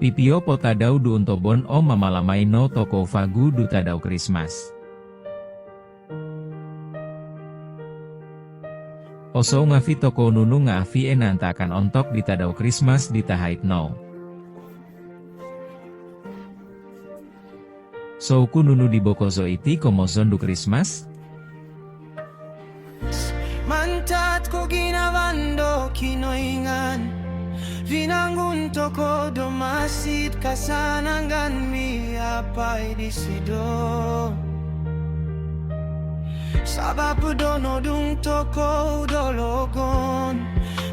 Pipio potadau du untobon o mamalamay no toko fagu du tadau Christmas. Oso ngafi toko nunu ngafi enantakan ontok di tadau Christmas di tahait no. So ku nunu di bokozo iti komozon du Christmas. Mantat ko ginawando kinoingan Vinangun toko domasit kasanangan mi apay disido Sababu dono dung toko dologon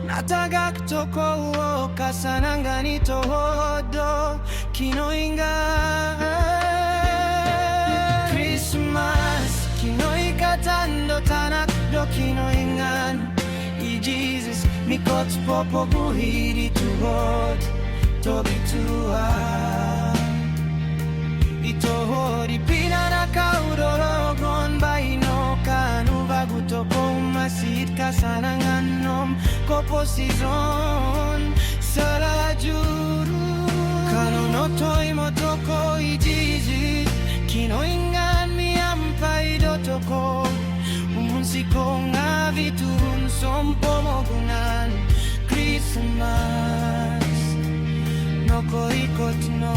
Natagak toko o kasanangan ito hodo kinoingan Christmas kinoy katando tanak do kinoingan I Jesus mikot popo buhiri tuhod tobi tuhan Ito hodi pinanakaw dologon baino kanu bagu toko masit kasanangan nom kopo season salajuru kanu notoy mo toko I Jesus kinoingan mi ampai do toko Umunsi ko nga vitun sompo mogunan Christmas no ko ikot no